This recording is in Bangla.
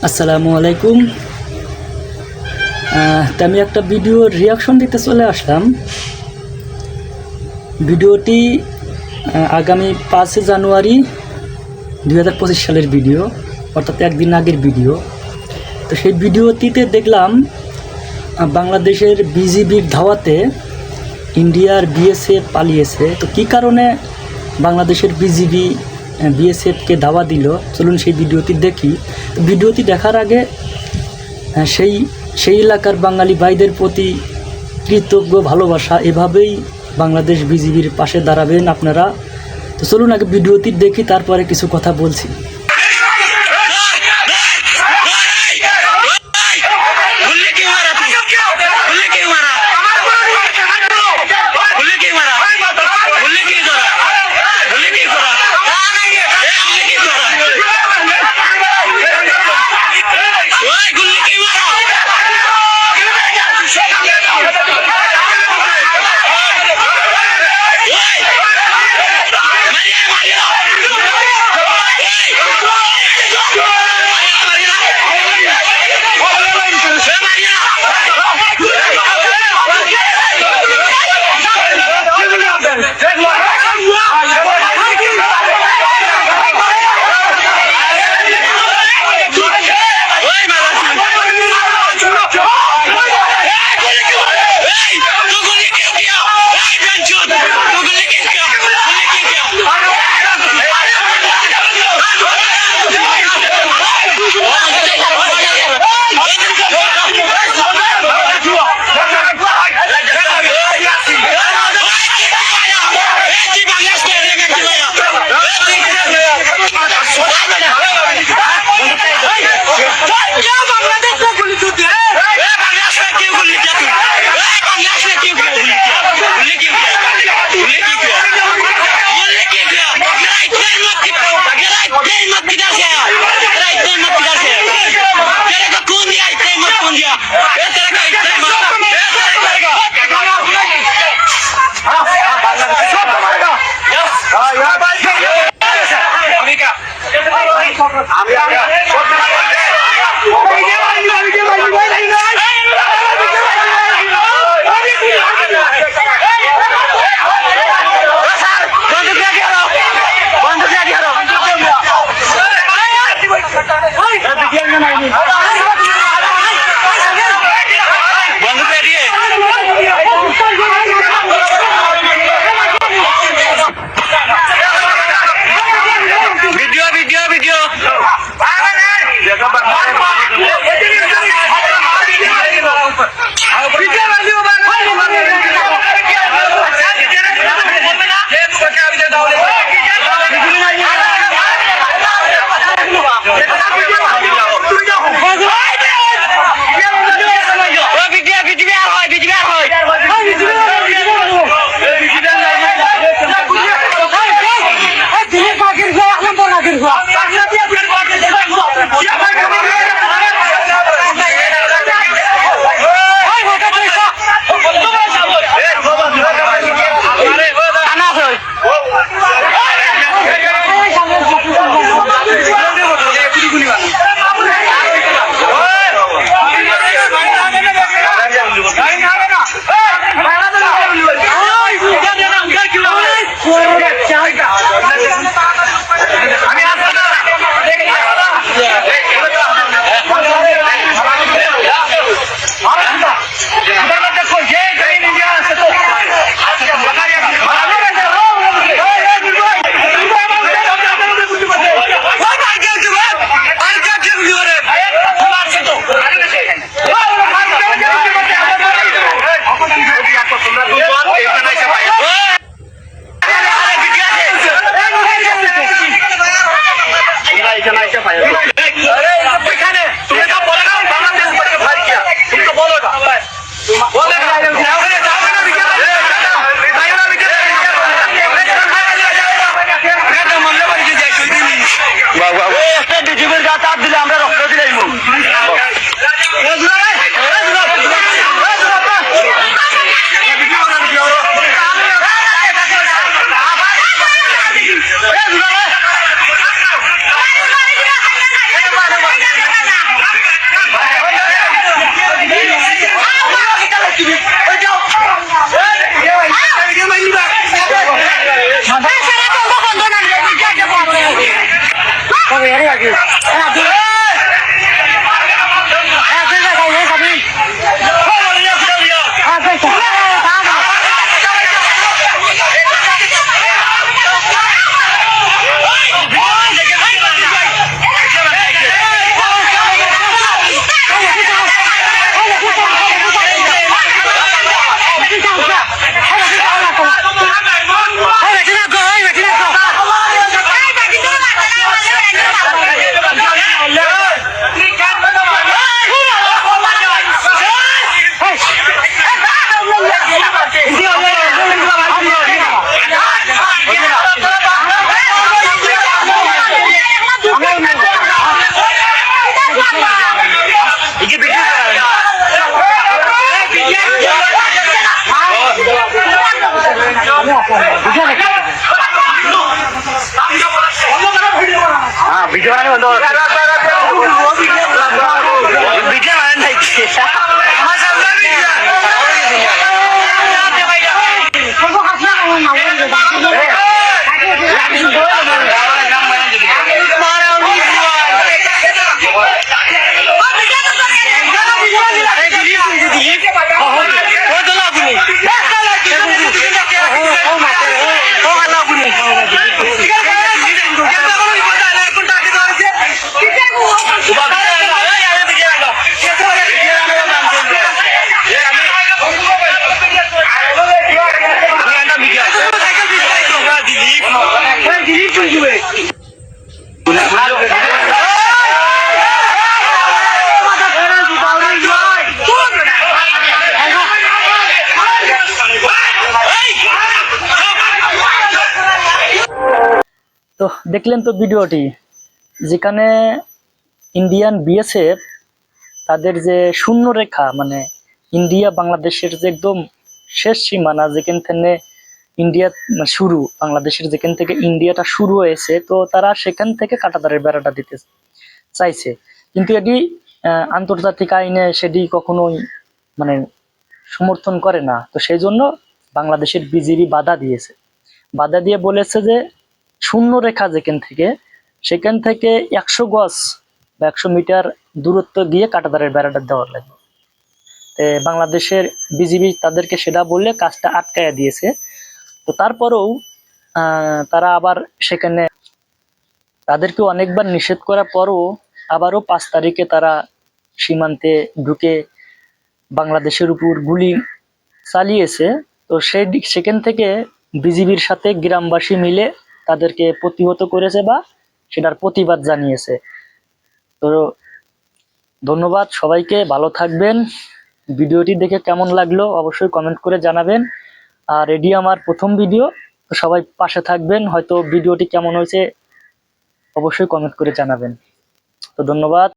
আসসালামু আলাইকুম। আমি একটা ভিডিওর রিয়াকশন দিতে চলে আসলাম। ভিডিওটি আগামী 5 জানুয়ারি 2025 সালের ভিডিও, অর্থাৎ একদিন আগের ভিডিও। তো সেই ভিডিওটিতে দেখলাম বাংলাদেশের বিজিবির ধাওয়াতে ইন্ডিয়ার বিএসএফ পালিয়েছে। তো কী কারণে বাংলাদেশের বিজিবি বিএসএফকে ধাওয়া দিল, চলুন সেই ভিডিওটি দেখি। ভিডিওটি দেখার আগে সেই এলাকার বাঙালি ভাইদের প্রতি কৃতজ্ঞ ভালোবাসা, এভাবেই বাংলাদেশ বিজিবির পাশে দাঁড়াবেন আপনারা। তো চলুন আগে ভিডিওটি দেখি, তারপরে কিছু কথা বলছি। তো দেখলেন তো ভিডিওটি, যেখানে ইন্ডিয়ান বিএসএফ তাদের যে শূন্য রেখা, মানে ইন্ডিয়া বাংলাদেশের যে একদম শেষ সীমানা, যেখান থেকে ইন্ডিয়া শুরু, বাংলাদেশের যেখান থেকে ইন্ডিয়াটা শুরু হয়েছে, তো তারা সেখান থেকে কাঁটাতারের বেড়াটা দিতে চাইছে, কিন্তু এটি আন্তর্জাতিক আইনে সেটি কখনোই মানে সমর্থন করে না। তো সেই জন্য বাংলাদেশের বিজিবি বাধা দিয়েছে, বাধা দিয়ে বলেছে যে শূন্য রেখা সেখান থেকে 100 গজ বা 100 মিটার দূরত্ব গিয়ে কাঁটাতারের বেড়াটা দেওয়ার লাগবে। বাংলাদেশের বিজিবি তাদেরকে সেটা বললে কাজটা আটকায়া দিয়েছে। তো তারপরেও তারা আবার সেখানে তাদেরকে অনেকবার নিষেধ করার পরও আবারও 5 তারিখে তারা সীমান্তে ঢুকে বাংলাদেশের উপর গুলি চালিয়েছে। তো সেখান থেকে বিজিবির সাথে গ্রামবাসী মিলে তাদেরকে প্রতিহত করেছে বা সেটার প্রতিবাদ জানিয়েছে। তো ধন্যবাদ সবাইকে, ভালো থাকবেন। ভিডিওটি দেখে কেমন লাগলো অবশ্যই কমেন্ট করে জানাবেন। আর এটি আমার প্রথম ভিডিও, তো সবাই পাশে থাকবেন। হয়তো ভিডিওটি কেমন হয়েছে অবশ্যই কমেন্ট করে জানাবেন। তো ধন্যবাদ।